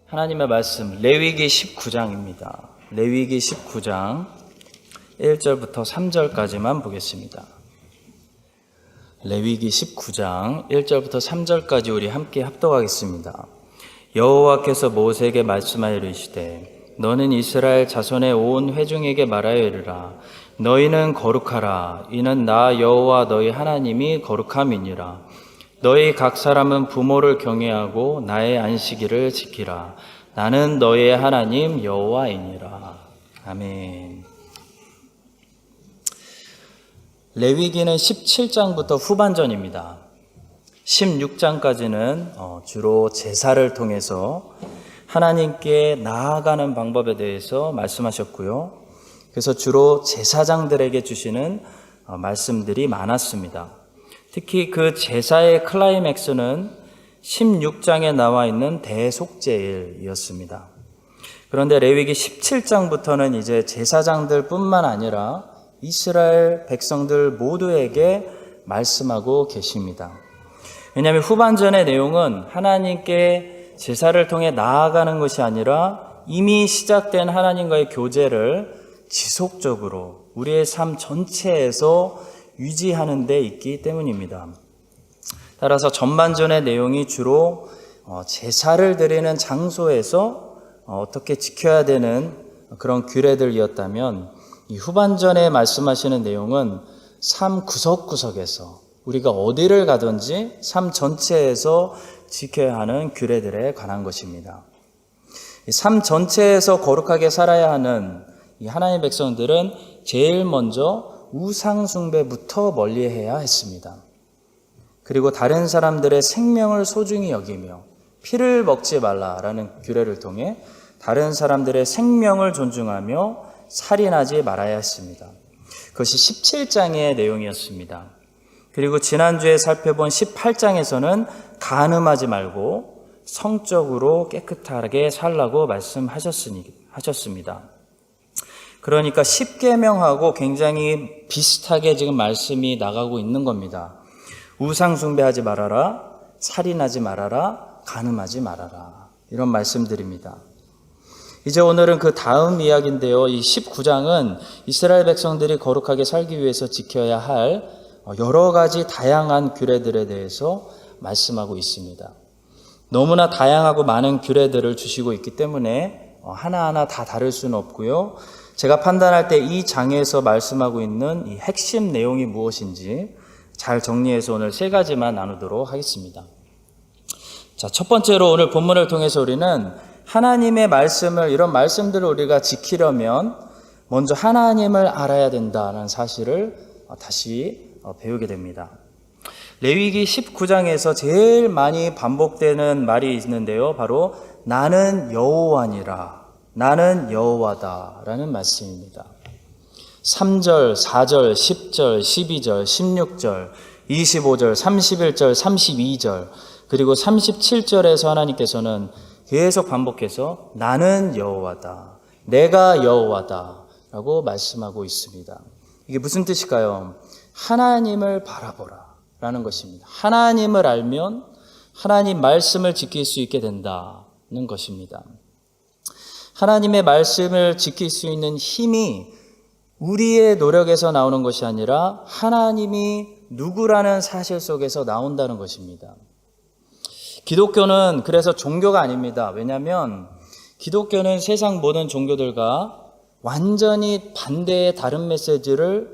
하나님의 말씀 레위기 19장입니다. 레위기 19장 1절부터 3절까지만 보겠습니다. 레위기 19장 1절부터 3절까지 우리 함께 합독하겠습니다. 여호와께서 모세에게 말씀하여 이르시되 너는 이스라엘 자손의 온 회중에게 말하여 이르라. 너희는 거룩하라. 이는 나 여호와 너희 하나님이 거룩함이니라. 너희 각 사람은 부모를 경외하고 나의 안식일을 지키라. 나는 너희의 하나님 여호와이니라. 아멘. 레위기는 17장부터 후반전입니다. 16장까지는 주로 제사를 통해서 하나님께 나아가는 방법에 대해서 말씀하셨고요. 그래서 주로 제사장들에게 주시는 말씀들이 많았습니다. 특히 그 제사의 클라이맥스는 16장에 나와 있는 대속제일이었습니다. 그런데 레위기 17장부터는 이제 제사장들 뿐만 아니라 이스라엘 백성들 모두에게 말씀하고 계십니다. 왜냐하면 후반전의 내용은 하나님께 제사를 통해 나아가는 것이 아니라 이미 시작된 하나님과의 교제를 지속적으로 우리의 삶 전체에서 유지하는 데 있기 때문입니다. 따라서 전반전의 내용이 주로 제사를 드리는 장소에서 어떻게 지켜야 되는 그런 규례들이었다면 이 후반전에 말씀하시는 내용은 삶 구석구석에서 우리가 어디를 가든지 삶 전체에서 지켜야 하는 규례들에 관한 것입니다. 삶 전체에서 거룩하게 살아야 하는 이 하나님의 백성들은 제일 먼저 우상 숭배부터 멀리해야 했습니다. 그리고 다른 사람들의 생명을 소중히 여기며 피를 먹지 말라라는 규례를 통해 다른 사람들의 생명을 존중하며 살인하지 말아야 했습니다. 그것이 17장의 내용이었습니다. 그리고 지난주에 살펴본 18장에서는 간음하지 말고 성적으로 깨끗하게 살라고 말씀하셨습니다. 그러니까 10계명하고 굉장히 비슷하게 지금 말씀이 나가고 있는 겁니다. 우상 숭배하지 말아라, 살인하지 말아라, 간음하지 말아라. 이런 말씀들입니다. 이제 오늘은 그 다음 이야기인데요. 이 19장은 이스라엘 백성들이 거룩하게 살기 위해서 지켜야 할 여러 가지 다양한 규례들에 대해서 말씀하고 있습니다. 너무나 다양하고 많은 규례들을 주시고 있기 때문에 하나하나 다 다를 수는 없고요. 제가 판단할 때 이 장에서 말씀하고 있는 이 핵심 내용이 무엇인지 잘 정리해서 오늘 세 가지만 나누도록 하겠습니다. 자, 첫 번째로 오늘 본문을 통해서 우리는 하나님의 말씀을, 이런 말씀들을 우리가 지키려면 먼저 하나님을 알아야 된다는 사실을 다시 배우게 됩니다. 레위기 19장에서 제일 많이 반복되는 말이 있는데요. 바로 나는 여호와니라. 나는 여호와다 라는 말씀입니다. 3절, 4절, 10절, 12절, 16절, 25절, 31절, 32절 그리고 37절에서 하나님께서는 계속 반복해서 나는 여호와다, 내가 여호와다 라고 말씀하고 있습니다. 이게 무슨 뜻일까요? 하나님을 바라보라 라는 것입니다. 하나님을 알면 하나님 말씀을 지킬 수 있게 된다는 것입니다. 하나님의 말씀을 지킬 수 있는 힘이 우리의 노력에서 나오는 것이 아니라 하나님이 누구라는 사실 속에서 나온다는 것입니다. 기독교는 그래서 종교가 아닙니다. 왜냐하면 기독교는 세상 모든 종교들과 완전히 반대의 다른 메시지를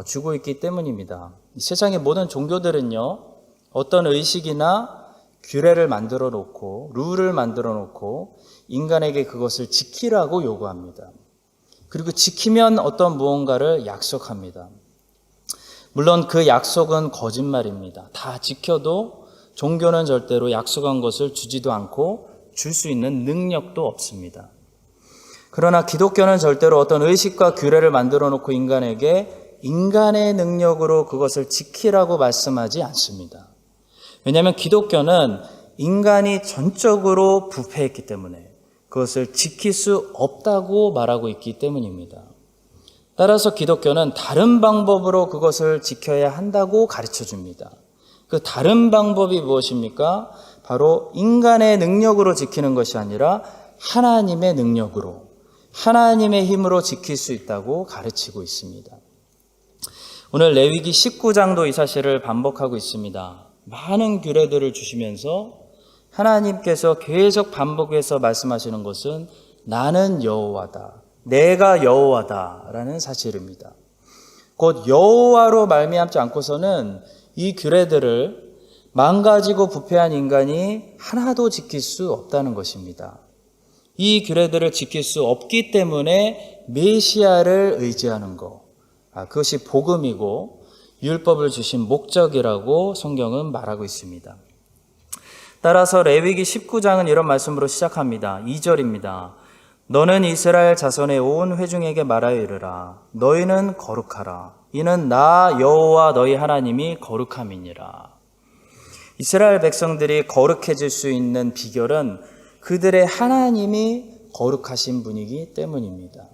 주고 있기 때문입니다. 세상의 모든 종교들은요, 어떤 의식이나 규례를 만들어 놓고 룰을 만들어 놓고 인간에게 그것을 지키라고 요구합니다. 그리고 지키면 어떤 무언가를 약속합니다. 물론 그 약속은 거짓말입니다. 다 지켜도 종교는 절대로 약속한 것을 주지도 않고 줄 수 있는 능력도 없습니다. 그러나 기독교는 절대로 어떤 의식과 규례를 만들어 놓고 인간에게 인간의 능력으로 그것을 지키라고 말씀하지 않습니다. 왜냐하면 기독교는 인간이 전적으로 부패했기 때문에 그것을 지킬 수 없다고 말하고 있기 때문입니다. 따라서 기독교는 다른 방법으로 그것을 지켜야 한다고 가르쳐 줍니다. 그 다른 방법이 무엇입니까? 바로 인간의 능력으로 지키는 것이 아니라 하나님의 능력으로, 하나님의 힘으로 지킬 수 있다고 가르치고 있습니다. 오늘 레위기 19장도 이 사실을 반복하고 있습니다. 많은 규례들을 주시면서 하나님께서 계속 반복해서 말씀하시는 것은 나는 여호와다, 내가 여호와다라는 사실입니다. 곧 여호와로 말미암지 않고서는 이 규례들을 망가지고 부패한 인간이 하나도 지킬 수 없다는 것입니다. 이 규례들을 지킬 수 없기 때문에 메시아를 의지하는 것, 그것이 복음이고 율법을 주신 목적이라고 성경은 말하고 있습니다. 따라서 레위기 19장은 이런 말씀으로 시작합니다. 2절입니다. 너는 이스라엘 자손의 온 회중에게 말하여 이르라. 너희는 거룩하라. 이는 나 여호와 너희 하나님이 거룩함이니라. 이스라엘 백성들이 거룩해질 수 있는 비결은 그들의 하나님이 거룩하신 분이기 때문입니다.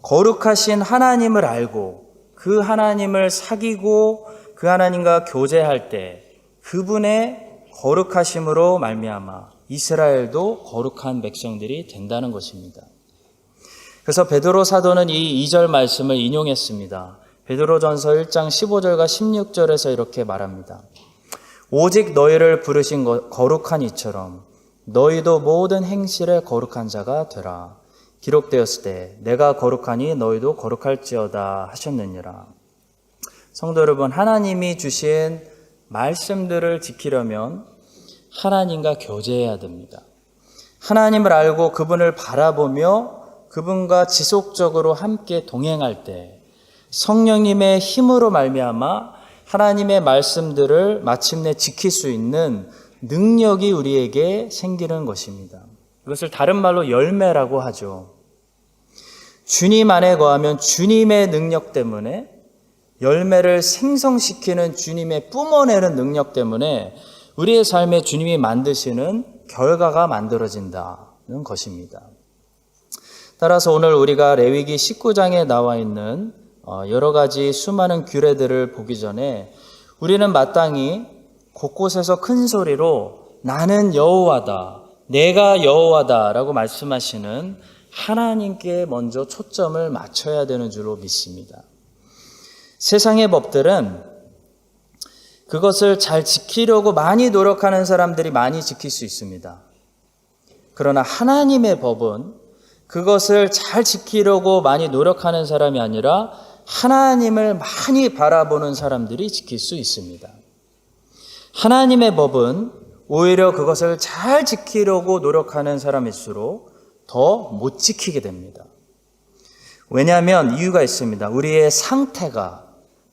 거룩하신 하나님을 알고 그 하나님을 사귀고 그 하나님과 교제할 때 그분의 거룩하심으로 말미암아 이스라엘도 거룩한 백성들이 된다는 것입니다. 그래서 베드로 사도는 이 2절 말씀을 인용했습니다. 베드로전서 1장 15절과 16절에서 이렇게 말합니다. 오직 너희를 부르신 거룩한 이처럼 너희도 모든 행실에 거룩한 자가 되라. 기록되었을 때 내가 거룩하니 너희도 거룩할지어다 하셨느니라. 성도 여러분, 하나님이 주신 말씀들을 지키려면 하나님과 교제해야 됩니다. 하나님을 알고 그분을 바라보며 그분과 지속적으로 함께 동행할 때 성령님의 힘으로 말미암아 하나님의 말씀들을 마침내 지킬 수 있는 능력이 우리에게 생기는 것입니다. 이것을 다른 말로 열매라고 하죠. 주님 안에 거하면 주님의 능력 때문에 열매를 생성시키는 주님의 뿜어내는 능력 때문에 우리의 삶에 주님이 만드시는 결과가 만들어진다는 것입니다. 따라서 오늘 우리가 레위기 19장에 나와 있는 여러 가지 수많은 규례들을 보기 전에 우리는 마땅히 곳곳에서 큰 소리로 나는 여호와다, 내가 여호와다 라고 말씀하시는 하나님께 먼저 초점을 맞춰야 되는 줄로 믿습니다. 세상의 법들은 그것을 잘 지키려고 많이 노력하는 사람들이 많이 지킬 수 있습니다. 그러나 하나님의 법은 그것을 잘 지키려고 많이 노력하는 사람이 아니라 하나님을 많이 바라보는 사람들이 지킬 수 있습니다. 하나님의 법은 오히려 그것을 잘 지키려고 노력하는 사람일수록 더 못 지키게 됩니다. 왜냐하면 이유가 있습니다. 우리의 상태가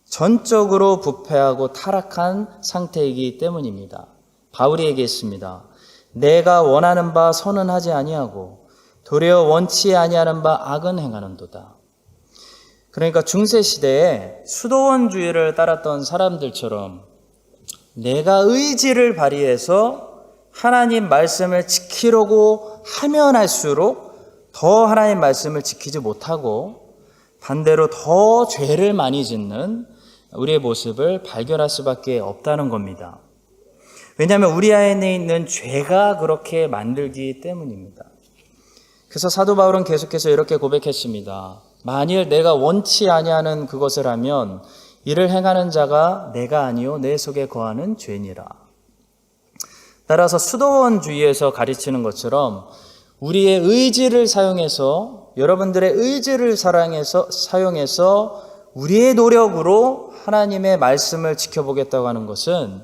전적으로 부패하고 타락한 상태이기 때문입니다. 바울이 얘기했습니다. 내가 원하는 바 선은 하지 아니하고 도리어 원치 아니하는 바 악은 행하는도다. 그러니까 중세시대에 수도원주의를 따랐던 사람들처럼 내가 의지를 발휘해서 하나님 말씀을 지키려고 하면 할수록 더 하나님 말씀을 지키지 못하고 반대로 더 죄를 많이 짓는 우리의 모습을 발견할 수밖에 없다는 겁니다. 왜냐하면 우리 안에 있는 죄가 그렇게 만들기 때문입니다. 그래서 사도 바울은 계속해서 이렇게 고백했습니다. 만일 내가 원치 아니하는 그것을 하면 이를 행하는 자가 내가 아니요 내 속에 거하는 죄니라. 따라서 수도원주의에서 가르치는 것처럼 우리의 의지를 사용해서 여러분들의 의지를 사용해서 우리의 노력으로 하나님의 말씀을 지켜보겠다고 하는 것은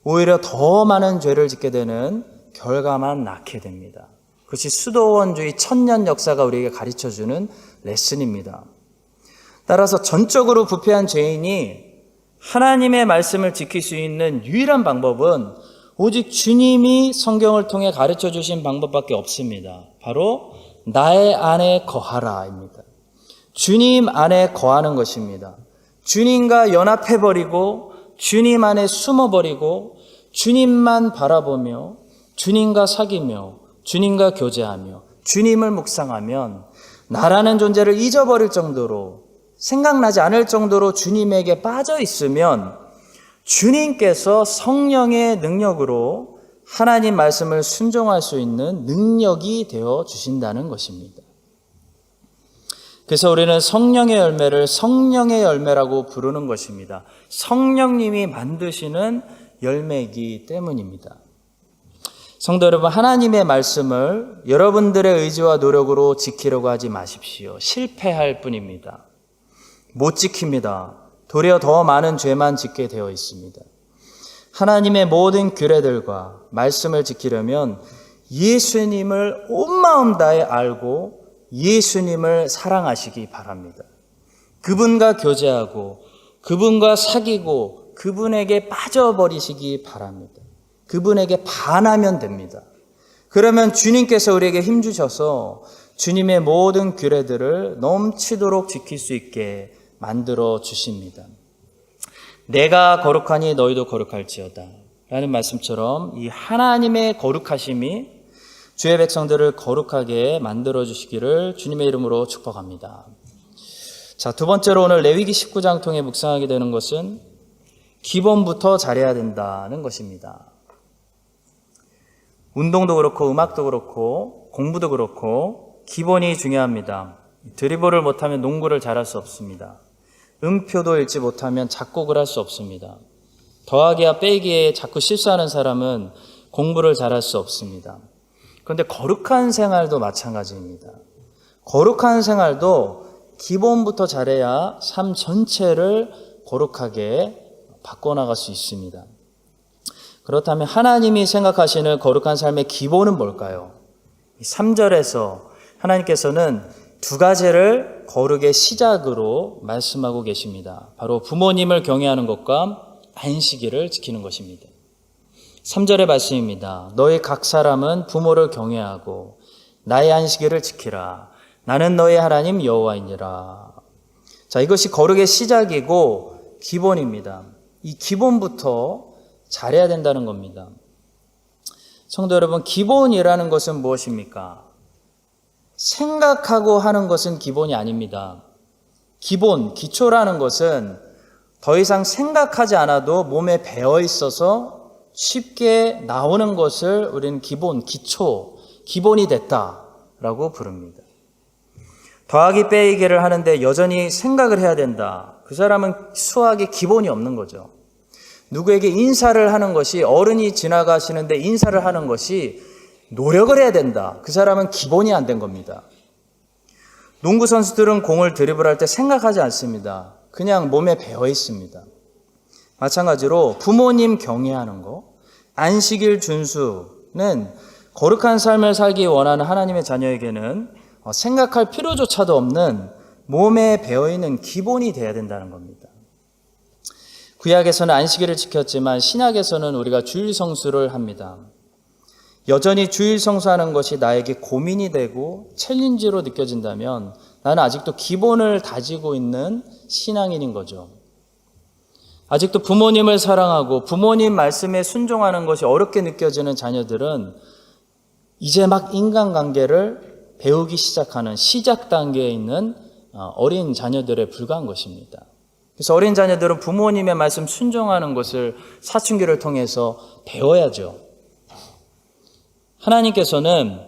오히려 더 많은 죄를 짓게 되는 결과만 낳게 됩니다. 그것이 수도원주의 천년 역사가 우리에게 가르쳐주는 레슨입니다. 따라서 전적으로 부패한 죄인이 하나님의 말씀을 지킬 수 있는 유일한 방법은 오직 주님이 성경을 통해 가르쳐주신 방법밖에 없습니다. 바로 나의 안에 거하라입니다. 주님 안에 거하는 것입니다. 주님과 연합해버리고 주님 안에 숨어버리고 주님만 바라보며 주님과 사귀며 주님과 교제하며 주님을 묵상하면 나라는 존재를 잊어버릴 정도로 생각나지 않을 정도로 주님에게 빠져 있으면 주님께서 성령의 능력으로 하나님 말씀을 순종할 수 있는 능력이 되어 주신다는 것입니다. 그래서 우리는 성령의 열매를 성령의 열매라고 부르는 것입니다. 성령님이 만드시는 열매이기 때문입니다. 성도 여러분, 하나님의 말씀을 여러분들의 의지와 노력으로 지키려고 하지 마십시오. 실패할 뿐입니다. 못 지킵니다. 도리어 더 많은 죄만 짓게 되어 있습니다. 하나님의 모든 규례들과 말씀을 지키려면 예수님을 온 마음 다해 알고 예수님을 사랑하시기 바랍니다. 그분과 교제하고 그분과 사귀고 그분에게 빠져버리시기 바랍니다. 그분에게 반하면 됩니다. 그러면 주님께서 우리에게 힘주셔서 주님의 모든 규례들을 넘치도록 지킬 수 있게 만들어 주십니다. 내가 거룩하니 너희도 거룩할지어다 라는 말씀처럼 이 하나님의 거룩하심이 주의 백성들을 거룩하게 만들어 주시기를 주님의 이름으로 축복합니다. 자, 두 번째로 오늘 레위기 19장 통해 묵상하게 되는 것은 기본부터 잘해야 된다는 것입니다. 운동도 그렇고 음악도 그렇고 공부도 그렇고 기본이 중요합니다. 드리블을 못하면 농구를 잘할 수 없습니다. 음표도 읽지 못하면 작곡을 할 수 없습니다. 더하기와 빼기에 자꾸 실수하는 사람은 공부를 잘할 수 없습니다. 그런데 거룩한 생활도 마찬가지입니다. 거룩한 생활도 기본부터 잘해야 삶 전체를 거룩하게 바꿔나갈 수 있습니다. 그렇다면 하나님이 생각하시는 거룩한 삶의 기본은 뭘까요? 3절에서 하나님께서는 두 가지를 거룩의 시작으로 말씀하고 계십니다. 바로 부모님을 경외하는 것과 안식일을 지키는 것입니다. 3절의 말씀입니다. 너희 각 사람은 부모를 경외하고 나의 안식일을 지키라. 나는 너희 하나님 여호와이니라. 자, 이것이 거룩의 시작이고 기본입니다. 이 기본부터 잘해야 된다는 겁니다. 성도 여러분, 기본이라는 것은 무엇입니까? 생각하고 하는 것은 기본이 아닙니다. 기본, 기초라는 것은 더 이상 생각하지 않아도 몸에 배어 있어서 쉽게 나오는 것을 우리는 기본, 기초, 기본이 됐다라고 부릅니다. 더하기 빼기를 하는데 여전히 생각을 해야 된다. 그 사람은 수학에 기본이 없는 거죠. 누구에게 인사를 하는 것이, 어른이 지나가시는데 인사를 하는 것이 노력을 해야 된다. 그 사람은 기본이 안 된 겁니다. 농구 선수들은 공을 드리블할 때 생각하지 않습니다. 그냥 몸에 배어 있습니다. 마찬가지로 부모님 경외하는 것, 안식일 준수는 거룩한 삶을 살기 원하는 하나님의 자녀에게는 생각할 필요조차도 없는 몸에 배어있는 기본이 되어야 된다는 겁니다. 구약에서는 안식일을 지켰지만 신약에서는 우리가 주일 성수를 합니다. 여전히 주일 성수하는 것이 나에게 고민이 되고 챌린지로 느껴진다면 나는 아직도 기본을 다지고 있는 신앙인인 거죠. 아직도 부모님을 사랑하고 부모님 말씀에 순종하는 것이 어렵게 느껴지는 자녀들은 이제 막 인간관계를 배우기 시작하는 시작 단계에 있는 어린 자녀들에 불과한 것입니다. 그래서 어린 자녀들은 부모님의 말씀 순종하는 것을 사춘기를 통해서 배워야죠. 하나님께서는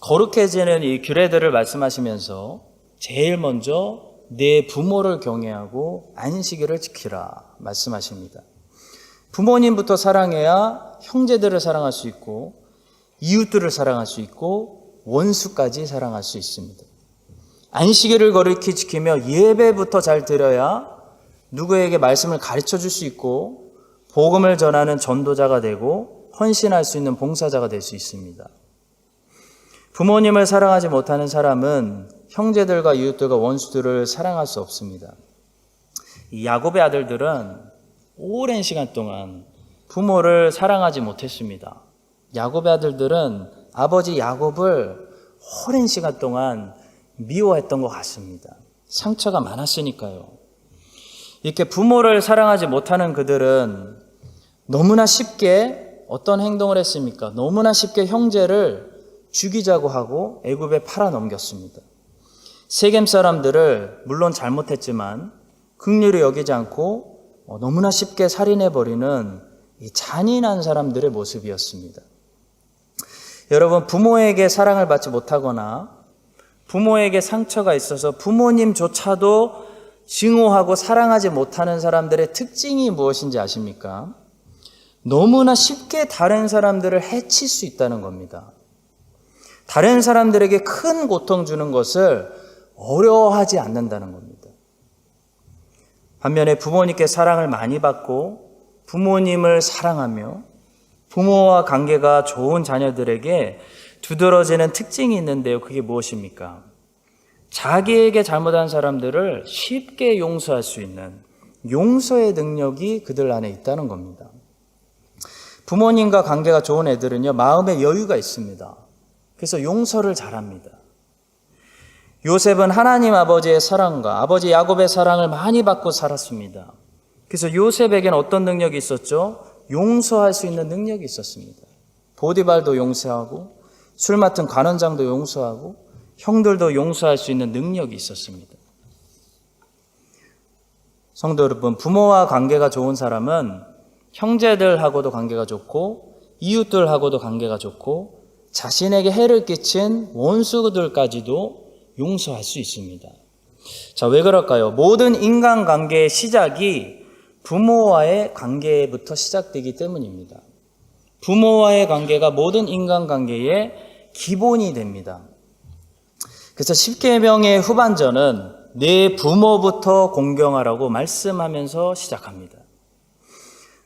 거룩해지는 이 규례들을 말씀하시면서 제일 먼저 내 부모를 경외하고 안식일을 지키라 말씀하십니다. 부모님부터 사랑해야 형제들을 사랑할 수 있고 이웃들을 사랑할 수 있고 원수까지 사랑할 수 있습니다. 안식일을 거룩히 지키며 예배부터 잘 드려야 누구에게 말씀을 가르쳐 줄 수 있고 복음을 전하는 전도자가 되고 헌신할 수 있는 봉사자가 될 수 있습니다. 부모님을 사랑하지 못하는 사람은 형제들과 이웃들과 원수들을 사랑할 수 없습니다. 이 야곱의 아들들은 오랜 시간 동안 부모를 사랑하지 못했습니다. 야곱의 아들들은 아버지 야곱을 오랜 시간 동안 미워했던 것 같습니다. 상처가 많았으니까요. 이렇게 부모를 사랑하지 못하는 그들은 너무나 쉽게 어떤 행동을 했습니까? 너무나 쉽게 형제를 죽이자고 하고 애굽에 팔아넘겼습니다. 세겜 사람들을 물론 잘못했지만 긍휼히 여기지 않고 너무나 쉽게 살인해버리는 이 잔인한 사람들의 모습이었습니다. 여러분, 부모에게 사랑을 받지 못하거나 부모에게 상처가 있어서 부모님조차도 증오하고 사랑하지 못하는 사람들의 특징이 무엇인지 아십니까? 너무나 쉽게 다른 사람들을 해칠 수 있다는 겁니다. 다른 사람들에게 큰 고통 주는 것을 어려워하지 않는다는 겁니다. 반면에 부모님께 사랑을 많이 받고 부모님을 사랑하며 부모와 관계가 좋은 자녀들에게 두드러지는 특징이 있는데요. 그게 무엇입니까? 자기에게 잘못한 사람들을 쉽게 용서할 수 있는 용서의 능력이 그들 안에 있다는 겁니다. 부모님과 관계가 좋은 애들은요, 마음에 여유가 있습니다. 그래서 용서를 잘합니다. 요셉은 하나님 아버지의 사랑과 아버지 야곱의 사랑을 많이 받고 살았습니다. 그래서 요셉에게는 어떤 능력이 있었죠? 용서할 수 있는 능력이 있었습니다. 보디발도 용서하고 술 맡은 관원장도 용서하고 형들도 용서할 수 있는 능력이 있었습니다. 성도 여러분, 부모와 관계가 좋은 사람은 형제들하고도 관계가 좋고 이웃들하고도 관계가 좋고 자신에게 해를 끼친 원수들까지도 용서할 수 있습니다. 자, 왜 그럴까요? 모든 인간관계의 시작이 부모와의 관계부터 시작되기 때문입니다. 부모와의 관계가 모든 인간관계의 기본이 됩니다. 그래서 십계명의 후반전은 내 부모부터 공경하라고 말씀하면서 시작합니다.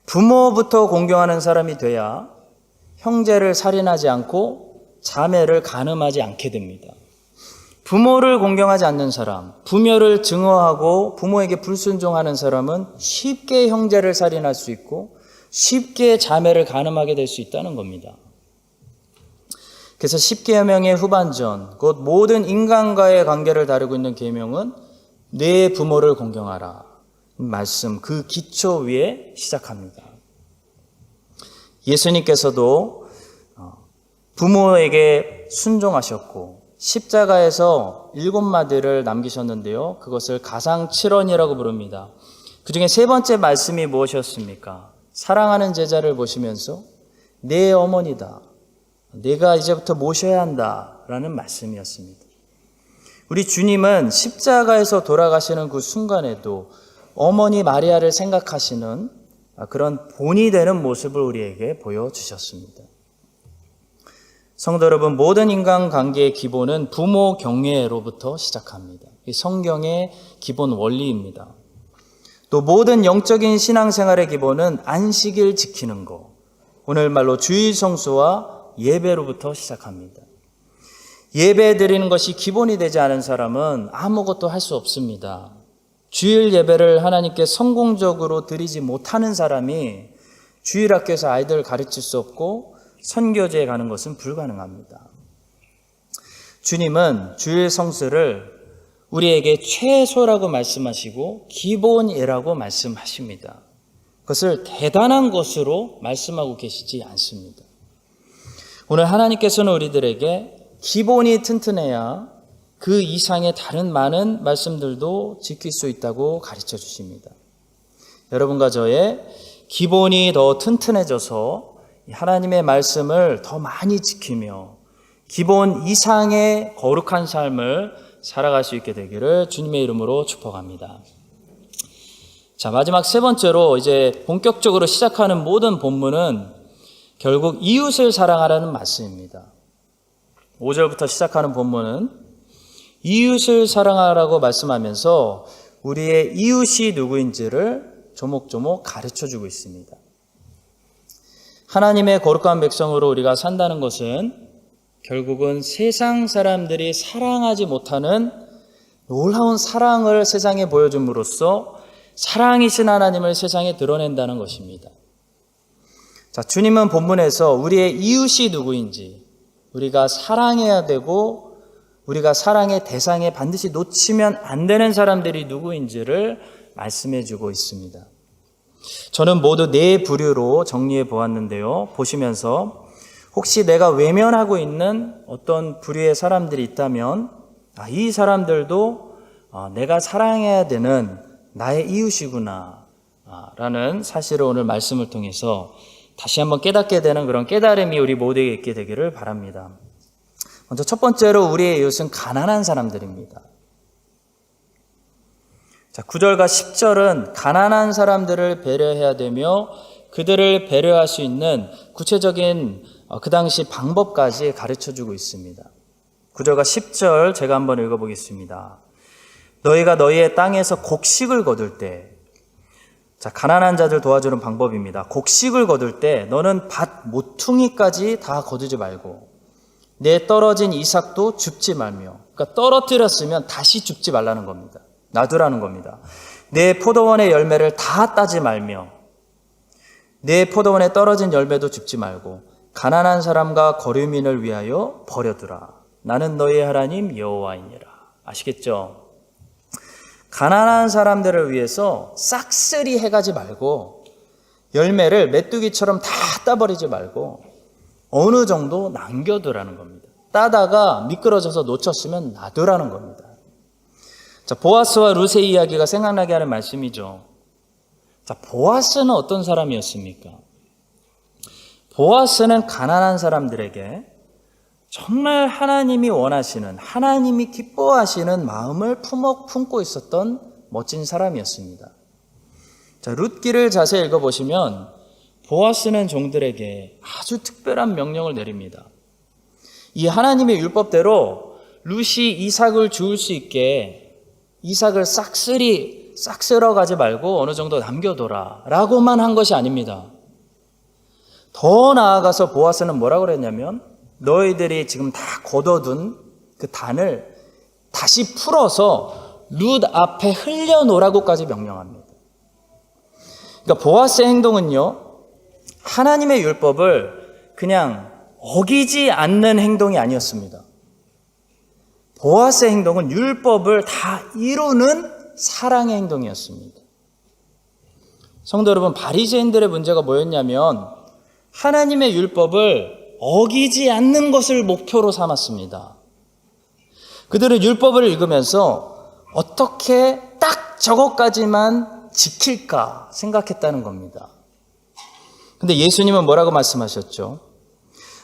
부모부터 공경하는 사람이 돼야 형제를 살인하지 않고 자매를 간음하지 않게 됩니다. 부모를 공경하지 않는 사람, 부모를 증오하고 부모에게 불순종하는 사람은 쉽게 형제를 살인할 수 있고 쉽게 자매를 간음하게 될 수 있다는 겁니다. 그래서 십계명의 후반전, 곧 모든 인간과의 관계를 다루고 있는 계명은 내 부모를 공경하라. 말씀, 그 기초 위에 시작합니다. 예수님께서도 부모에게 순종하셨고 십자가에서 7마디를 남기셨는데요. 그것을 가상칠언이라고 부릅니다. 그 중에 세 번째 말씀이 무엇이었습니까? 사랑하는 제자를 보시면서 내 어머니다. 내가 이제부터 모셔야 한다라는 말씀이었습니다. 우리 주님은 십자가에서 돌아가시는 그 순간에도 어머니 마리아를 생각하시는 그런 본이 되는 모습을 우리에게 보여주셨습니다. 성도 여러분, 모든 인간관계의 기본은 부모 경외로부터 시작합니다. 이 성경의 기본 원리입니다. 또 모든 영적인 신앙생활의 기본은 안식일 지키는 것, 오늘 말로 주일 성수와 예배로부터 시작합니다. 예배 드리는 것이 기본이 되지 않은 사람은 아무것도 할 수 없습니다. 주일 예배를 하나님께 성공적으로 드리지 못하는 사람이 주일학교에서 아이들을 가르칠 수 없고 선교제에 가는 것은 불가능합니다. 주님은 주일 성수를 우리에게 최소라고 말씀하시고 기본이라고 말씀하십니다. 그것을 대단한 것으로 말씀하고 계시지 않습니다. 오늘 하나님께서는 우리들에게 기본이 튼튼해야 그 이상의 다른 많은 말씀들도 지킬 수 있다고 가르쳐 주십니다. 여러분과 저의 기본이 더 튼튼해져서 하나님의 말씀을 더 많이 지키며 기본 이상의 거룩한 삶을 살아갈 수 있게 되기를 주님의 이름으로 축복합니다. 자, 마지막 세 번째로 이제 본격적으로 시작하는 모든 본문은 결국 이웃을 사랑하라는 말씀입니다. 5절부터 시작하는 본문은 이웃을 사랑하라고 말씀하면서 우리의 이웃이 누구인지를 조목조목 가르쳐주고 있습니다. 하나님의 거룩한 백성으로 우리가 산다는 것은 결국은 세상 사람들이 사랑하지 못하는 놀라운 사랑을 세상에 보여줌으로써 사랑이신 하나님을 세상에 드러낸다는 것입니다. 자, 주님은 본문에서 우리의 이웃이 누구인지, 우리가 사랑해야 되고 우리가 사랑의 대상에 반드시 놓치면 안 되는 사람들이 누구인지를 말씀해 주고 있습니다. 저는 모두 4부류로 정리해 보았는데요. 보시면서 혹시 내가 외면하고 있는 어떤 부류의 사람들이 있다면 이 사람들도 내가 사랑해야 되는 나의 이웃이구나 라는 사실을 오늘 말씀을 통해서 다시 한번 깨닫게 되는 그런 깨달음이 우리 모두에게 있게 되기를 바랍니다. 먼저 첫 번째로 우리의 이웃은 가난한 사람들입니다. 자, 9절과 10절은 가난한 사람들을 배려해야 되며 그들을 배려할 수 있는 구체적인 그 당시 방법까지 가르쳐주고 있습니다. 9절과 10절 제가 한번 읽어보겠습니다. 너희가 너희의 땅에서 곡식을 거둘 때, 자, 가난한 자들 도와주는 방법입니다. 곡식을 거둘 때 너는 밭 모퉁이까지 다 거두지 말고 내 떨어진 이삭도 줍지 말며, 그러니까 떨어뜨렸으면 다시 줍지 말라는 겁니다. 놔두라는 겁니다. 내 포도원의 열매를 다 따지 말며 내 포도원에 떨어진 열매도 줍지 말고 가난한 사람과 거류민을 위하여 버려두라. 나는 너희의 하나님 여호와이니라. 아시겠죠? 가난한 사람들을 위해서 싹쓸이 해가지 말고 열매를 메뚜기처럼 다 따버리지 말고 어느 정도 남겨두라는 겁니다. 따다가 미끄러져서 놓쳤으면 놔두라는 겁니다. 자, 보아스와 룻의 이야기가 생각나게 하는 말씀이죠. 자, 보아스는 어떤 사람이었습니까? 보아스는 가난한 사람들에게 정말 하나님이 원하시는, 하나님이 기뻐하시는 마음을 품고 있었던 멋진 사람이었습니다. 자, 룻기를 자세히 읽어보시면 보아스는 종들에게 아주 특별한 명령을 내립니다. 이 하나님의 율법대로 룻이 이삭을 주울 수 있게 이삭을 싹 쓸어 가지 말고 어느 정도 남겨둬라 라고만 한 것이 아닙니다. 더 나아가서 보아스는 뭐라고 그랬냐면 너희들이 지금 다 걷어둔 그 단을 다시 풀어서 룻 앞에 흘려놓으라고까지 명령합니다. 그러니까 보아스의 행동은요, 하나님의 율법을 그냥 어기지 않는 행동이 아니었습니다. 보아스의 행동은 율법을 다 이루는 사랑의 행동이었습니다. 성도 여러분, 바리새인들의 문제가 뭐였냐면 하나님의 율법을 어기지 않는 것을 목표로 삼았습니다. 그들은 율법을 읽으면서 어떻게 딱 저것까지만 지킬까 생각했다는 겁니다. 근데 예수님은 뭐라고 말씀하셨죠?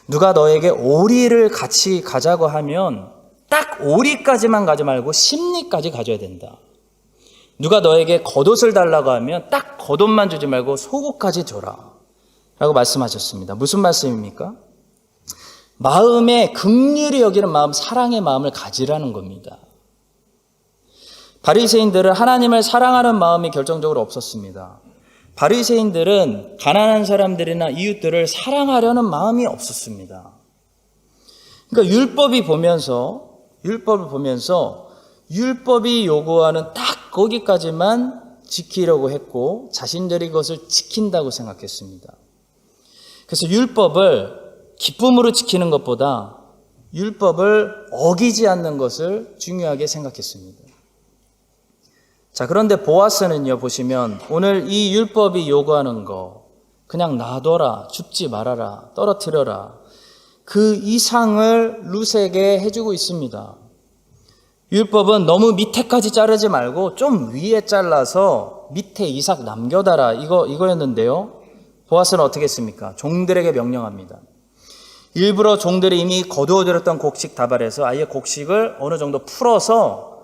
누가 너에게 오리를 같이 가자고 하면 딱 오리까지만 가지 말고 심리까지 가져야 된다. 누가 너에게 겉옷을 달라고 하면 딱 겉옷만 주지 말고 속옷까지 줘라 라고 말씀하셨습니다. 무슨 말씀입니까? 마음에 긍휼히 여기는 마음, 사랑의 마음을 가지라는 겁니다. 바리새인들은 하나님을 사랑하는 마음이 결정적으로 없었습니다. 바리새인들은 가난한 사람들이나 이웃들을 사랑하려는 마음이 없었습니다. 그러니까 율법을 보면서 율법이 요구하는 딱 거기까지만 지키려고 했고 자신들이 그것을 지킨다고 생각했습니다. 그래서 율법을 기쁨으로 지키는 것보다 율법을 어기지 않는 것을 중요하게 생각했습니다. 자, 그런데 보아스는요, 보시면 오늘 이 율법이 요구하는 거 그냥 놔둬라, 줍지 말아라, 떨어뜨려라, 그 이상을 룻에게 해주고 있습니다. 율법은 너무 밑에까지 자르지 말고 좀 위에 잘라서 밑에 이삭 남겨달라, 이거였는데요. 보아스는 어떻게 했습니까? 종들에게 명령합니다. 일부러 종들이 이미 거두어들였던 곡식 다발에서 아예 곡식을 어느 정도 풀어서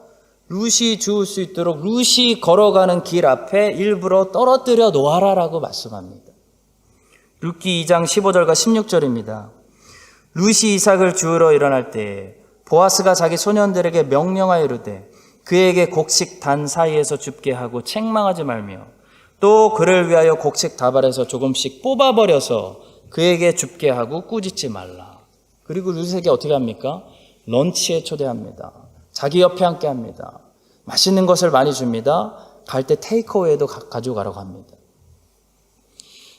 룻이 주울 수 있도록 룻이 걸어가는 길 앞에 일부러 떨어뜨려 놓아라라고 말씀합니다. 룻기 2장 15절과 16절입니다. 룻이 이삭을 주우러 일어날 때에 보아스가 자기 소년들에게 명령하여 이르되 그에게 곡식 단 사이에서 줍게 하고 책망하지 말며 또 그를 위하여 곡식 다발에서 조금씩 뽑아버려서 그에게 줍게 하고 꾸짖지 말라. 그리고 룻에게 어떻게 합니까? 런치에 초대합니다. 자기 옆에 함께 합니다. 맛있는 것을 많이 줍니다. 갈 때 테이크어웨이도 가져가라고 합니다.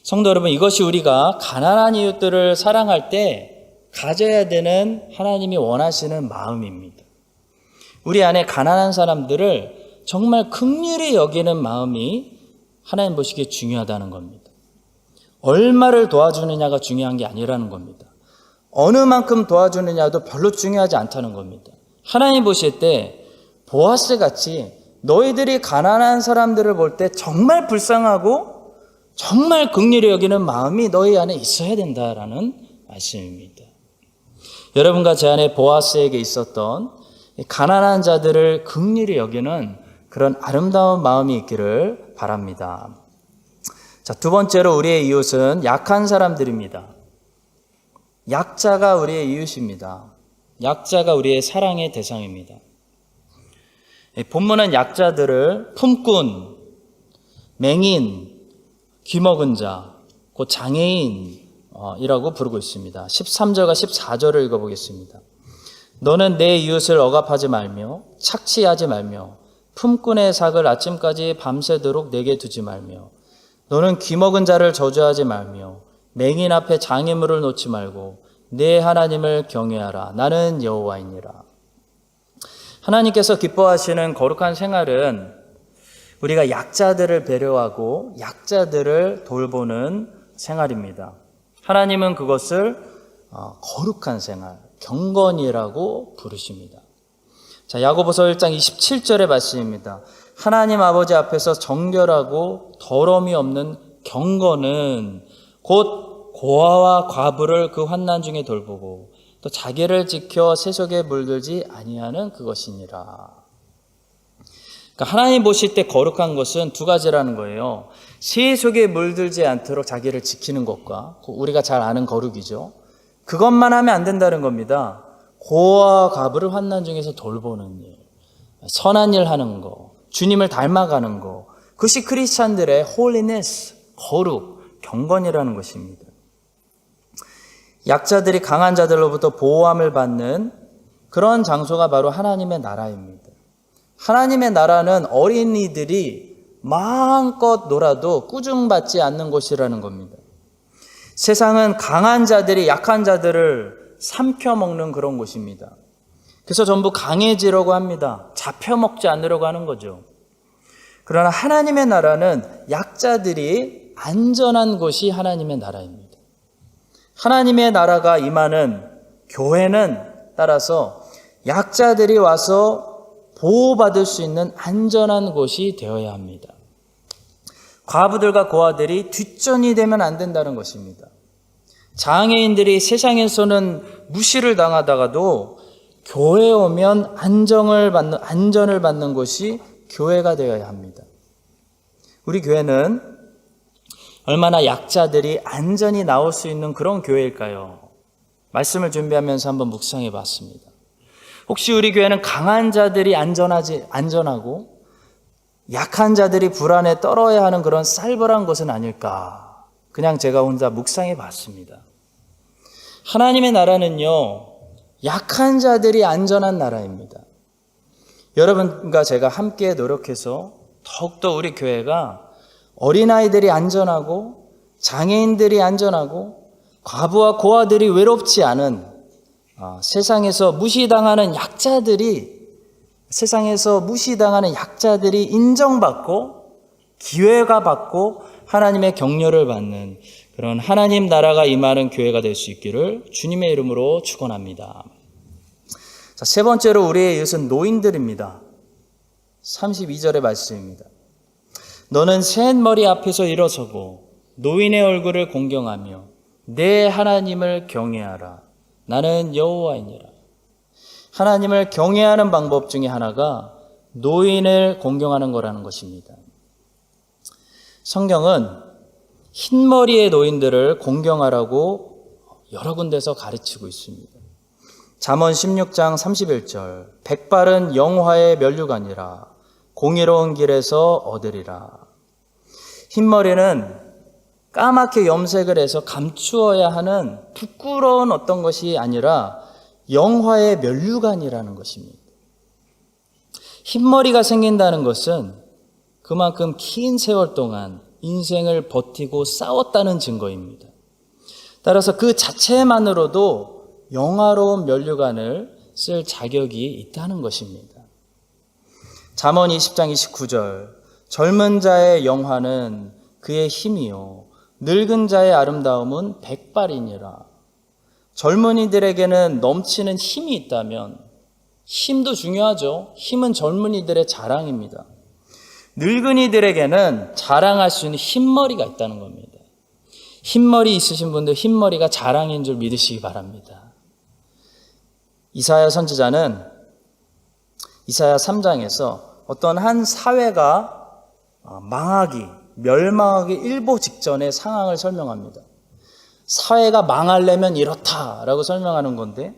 성도 여러분, 이것이 우리가 가난한 이웃들을 사랑할 때 가져야 되는 하나님이 원하시는 마음입니다. 우리 안에 가난한 사람들을 정말 긍휼히 여기는 마음이 하나님 보시기에 중요하다는 겁니다. 얼마를 도와주느냐가 중요한 게 아니라는 겁니다. 어느 만큼 도와주느냐도 별로 중요하지 않다는 겁니다. 하나님 보실 때 보아스 같이 너희들이 가난한 사람들을 볼 때 정말 불쌍하고 정말 긍휼히 여기는 마음이 너희 안에 있어야 된다라는 말씀입니다. 여러분과 제 안에 보아스에게 있었던 가난한 자들을 긍휼히 여기는 그런 아름다운 마음이 있기를 바랍니다. 자, 두 번째로 우리의 이웃은 약한 사람들입니다. 약자가 우리의 이웃입니다. 약자가 우리의 사랑의 대상입니다. 본문은 약자들을 품꾼, 맹인, 귀먹은 자, 곧 장애인이라고 부르고 있습니다. 13절과 14절을 읽어보겠습니다. 너는 내 이웃을 억압하지 말며 착취하지 말며 품꾼의 삭을 아침까지 밤새도록 내게 두지 말며 너는 귀먹은 자를 저주하지 말며 맹인 앞에 장애물을 놓지 말고 내 하나님을 경외하라. 나는 여호와이니라. 하나님께서 기뻐하시는 거룩한 생활은 우리가 약자들을 배려하고 약자들을 돌보는 생활입니다. 하나님은 그것을 거룩한 생활, 경건이라고 부르십니다. 자, 야고보서 1장 27절의 말씀입니다. 하나님 아버지 앞에서 정결하고 더러움이 없는 경건은 곧 고아와 과부를 그 환난 중에 돌보고 또 자기를 지켜 세속에 물들지 아니하는 그것이니라. 그러니까 하나님 보실 때 거룩한 것은 두 가지라는 거예요. 세속에 물들지 않도록 자기를 지키는 것과 우리가 잘 아는 거룩이죠. 그것만 하면 안 된다는 겁니다. 고아와 과부를 환난 중에서 돌보는 일, 선한 일 하는 거, 주님을 닮아가는 거, 그것이 크리스찬들의 홀리네스, 거룩, 경건이라는 것입니다. 약자들이 강한 자들로부터 보호함을 받는 그런 장소가 바로 하나님의 나라입니다. 하나님의 나라는 어린이들이 마음껏 놀아도 꾸중받지 않는 곳이라는 겁니다. 세상은 강한 자들이 약한 자들을 삼켜먹는 그런 곳입니다. 그래서 전부 강해지려고 합니다. 잡혀먹지 않으려고 하는 거죠. 그러나 하나님의 나라는 약자들이 안전한 곳이 하나님의 나라입니다. 하나님의 나라가 임하는 교회는 따라서 약자들이 와서 보호받을 수 있는 안전한 곳이 되어야 합니다. 과부들과 고아들이 뒷전이 되면 안 된다는 것입니다. 장애인들이 세상에서는 무시를 당하다가도 교회에 오면 안전을 받는 곳이 교회가 되어야 합니다. 우리 교회는 얼마나 약자들이 안전히 나올 수 있는 그런 교회일까요? 말씀을 준비하면서 한번 묵상해 봤습니다. 혹시 우리 교회는 강한 자들이 안전하고 약한 자들이 불안에 떨어야 하는 그런 살벌한 곳은 아닐까? 그냥 제가 혼자 묵상해 봤습니다. 하나님의 나라는요, 약한 자들이 안전한 나라입니다. 여러분과 제가 함께 노력해서 더욱더 우리 교회가 어린아이들이 안전하고 장애인들이 안전하고 과부와 고아들이 외롭지 않은 세상에서 무시당하는 약자들이 인정받고 기회가 받고 하나님의 격려를 받는 그런 하나님 나라가 임하는 교회가 될 수 있기를 주님의 이름으로 축원합니다. 자, 세 번째로 우리의 이웃은 노인들입니다. 32절의 말씀입니다. 너는 셋머리 앞에서 일어서고 노인의 얼굴을 공경하며 내 하나님을 경외하라. 나는 여호와이니라. 하나님을 경외하는 방법 중에 하나가 노인을 공경하는 거라는 것입니다. 성경은 흰머리의 노인들을 공경하라고 여러 군데서 가르치고 있습니다. 잠언 16장 31절 백발은 영화의 면류관이라 공의로운 길에서 얻으리라. 흰머리는 까맣게 염색을 해서 감추어야 하는 부끄러운 어떤 것이 아니라 영화의 면류관이라는 것입니다. 흰머리가 생긴다는 것은 그만큼 긴 세월 동안 인생을 버티고 싸웠다는 증거입니다. 따라서 그 자체만으로도 영화로운 면류관을 쓸 자격이 있다는 것입니다. 잠언 20장 29절 젊은 자의 영화는 그의 힘이요 늙은 자의 아름다움은 백발이니라. 젊은이들에게는 넘치는 힘이 있다면 힘도 중요하죠. 힘은 젊은이들의 자랑입니다. 늙은이들에게는 자랑할 수 있는 흰머리가 있다는 겁니다. 흰머리 있으신 분들 흰머리가 자랑인 줄 믿으시기 바랍니다. 이사야 선지자는 이사야 3장에서 어떤 한 사회가 멸망하기 일보 직전의 상황을 설명합니다. 사회가 망하려면 이렇다라고 설명하는 건데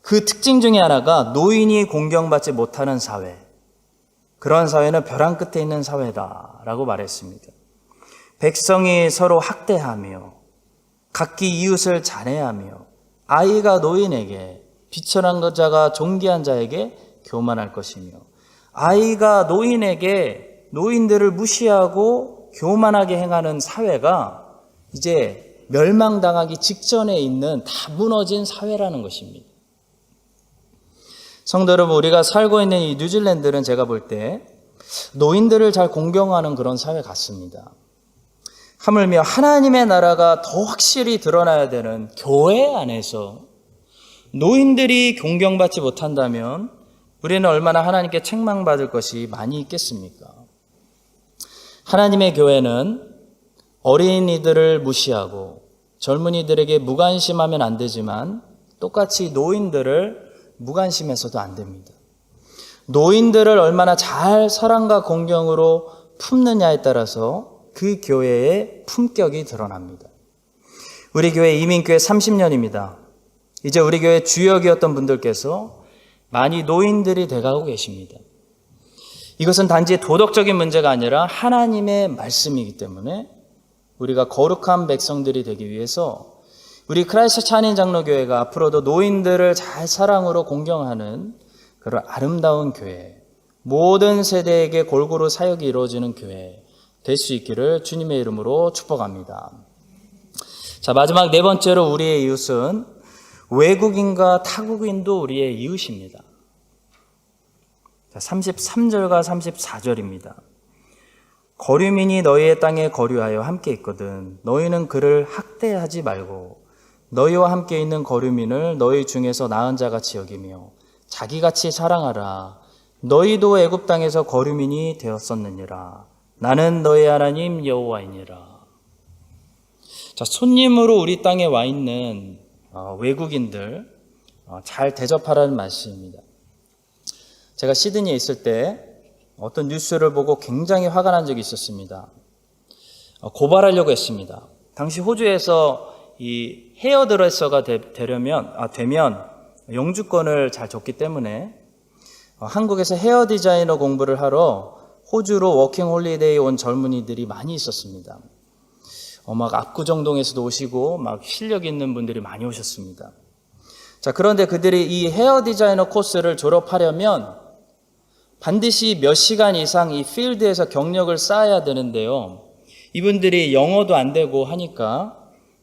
그 특징 중에 하나가 노인이 공경받지 못하는 사회, 그런 사회는 벼랑 끝에 있는 사회다라고 말했습니다. 백성이 서로 학대하며 각기 이웃을 잔해하며 아이가 노인에게 비천한 자가 존귀한 자에게 교만할 것이며 아이가 노인에게 노인들을 무시하고 교만하게 행하는 사회가 이제 멸망당하기 직전에 있는 다 무너진 사회라는 것입니다. 성도 여러분, 우리가 살고 있는 이 뉴질랜드는 제가 볼 때 노인들을 잘 공경하는 그런 사회 같습니다. 하물며 하나님의 나라가 더 확실히 드러나야 되는 교회 안에서 노인들이 공경받지 못한다면 우리는 얼마나 하나님께 책망받을 것이 많이 있겠습니까? 하나님의 교회는 어린이들을 무시하고 젊은이들에게 무관심하면 안 되지만 똑같이 노인들을 무관심해서도 안 됩니다. 노인들을 얼마나 잘 사랑과 공경으로 품느냐에 따라서 그 교회의 품격이 드러납니다. 우리 교회 이민교회 30년입니다. 이제 우리 교회 주역이었던 분들께서 많이 노인들이 돼가고 계십니다. 이것은 단지 도덕적인 문제가 아니라 하나님의 말씀이기 때문에 우리가 거룩한 백성들이 되기 위해서 우리 크라이스트 찬인 장로교회가 앞으로도 노인들을 잘 사랑으로 공경하는 그런 아름다운 교회, 모든 세대에게 골고루 사역이 이루어지는 교회 될 수 있기를 주님의 이름으로 축복합니다. 자, 마지막 네 번째로 우리의 이웃은 외국인과 타국인도 우리의 이웃입니다. 자, 33절과 34절입니다. 거류민이 너희의 땅에 거류하여 함께 있거든 너희는 그를 학대하지 말고 너희와 함께 있는 거류민을 너희 중에서 나은 자같이 여기며 자기같이 사랑하라. 너희도 애굽 땅에서 거류민이 되었었느니라. 나는 너희 하나님 여호와이니라. 자, 손님으로 우리 땅에 와 있는 외국인들 잘 대접하라는 말씀입니다. 제가 시드니에 있을 때 어떤 뉴스를 보고 굉장히 화가 난 적이 있었습니다. 고발하려고 했습니다. 당시 호주에서 이 헤어드레서가 되면 영주권을 잘 줬기 때문에 한국에서 헤어 디자이너 공부를 하러 호주로 워킹 홀리데이 온 젊은이들이 많이 있었습니다. 막 압구정동에서도 오시고 막 실력 있는 분들이 많이 오셨습니다. 자, 그런데 그들이 이 헤어 디자이너 코스를 졸업하려면 반드시 몇 시간 이상 이 필드에서 경력을 쌓아야 되는데요. 이분들이 영어도 안 되고 하니까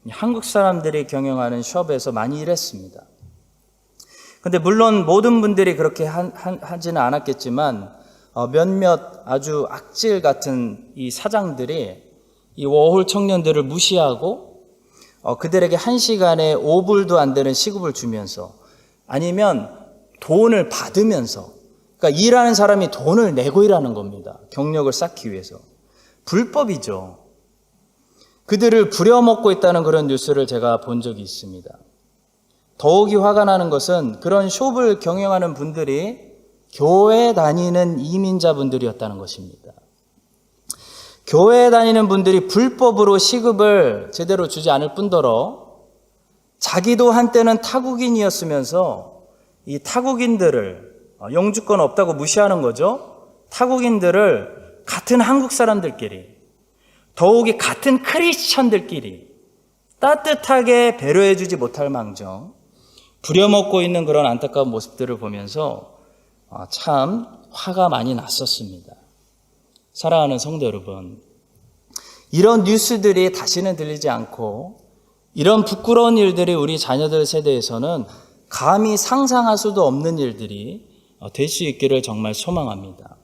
한국 사람들이 경영하는 숍에서 많이 일했습니다. 근데 물론 모든 분들이 그렇게 하지는 않았겠지만 몇몇 아주 악질 같은 이 사장들이 이 워홀 청년들을 무시하고 그들에게 1시간에 5불도 안 되는 시급을 주면서 아니면 돈을 받으면서, 그러니까 일하는 사람이 돈을 내고 일하는 겁니다. 경력을 쌓기 위해서. 불법이죠. 그들을 부려먹고 있다는 그런 뉴스를 제가 본 적이 있습니다. 더욱이 화가 나는 것은 그런 숍을 경영하는 분들이 교회 다니는 이민자분들이었다는 것입니다. 교회 다니는 분들이 불법으로 시급을 제대로 주지 않을 뿐더러 자기도 한때는 타국인이었으면서 이 타국인들을 영주권 없다고 무시하는 거죠. 타국인들을 같은 한국 사람들끼리, 더욱이 같은 크리스천들끼리 따뜻하게 배려해주지 못할 망정 부려먹고 있는 그런 안타까운 모습들을 보면서 참 화가 많이 났었습니다. 사랑하는 성도 여러분, 이런 뉴스들이 다시는 들리지 않고 이런 부끄러운 일들이 우리 자녀들 세대에서는 감히 상상할 수도 없는 일들이 될 수 있기를 정말 소망합니다.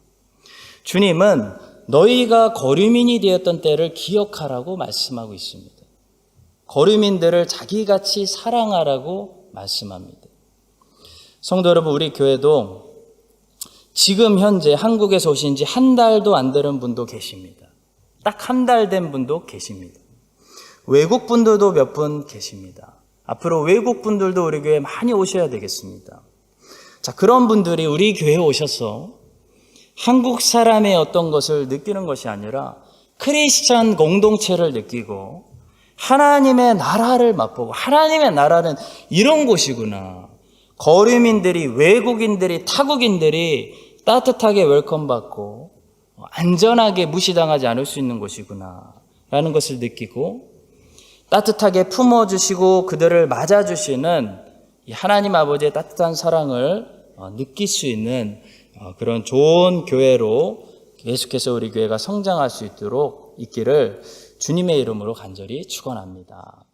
주님은 너희가 거류민이 되었던 때를 기억하라고 말씀하고 있습니다. 거류민들을 자기같이 사랑하라고 말씀합니다. 성도 여러분, 우리 교회도 지금 현재 한국에서 오신 지 한 달도 안 되는 분도 계십니다. 딱 한 달 된 분도 계십니다. 외국 분들도 몇 분 계십니다. 앞으로 외국 분들도 우리 교회에 많이 오셔야 되겠습니다. 자, 그런 분들이 우리 교회에 오셔서 한국 사람의 어떤 것을 느끼는 것이 아니라 크리스천 공동체를 느끼고 하나님의 나라를 맛보고, 하나님의 나라는 이런 곳이구나. 거류민들이, 외국인들이, 타국인들이 따뜻하게 웰컴받고 안전하게 무시당하지 않을 수 있는 곳이구나 라는 것을 느끼고, 따뜻하게 품어주시고 그들을 맞아주시는 이 하나님 아버지의 따뜻한 사랑을 느낄 수 있는 그런 좋은 교회로 계속해서 우리 교회가 성장할 수 있도록 있기를 주님의 이름으로 간절히 축원합니다.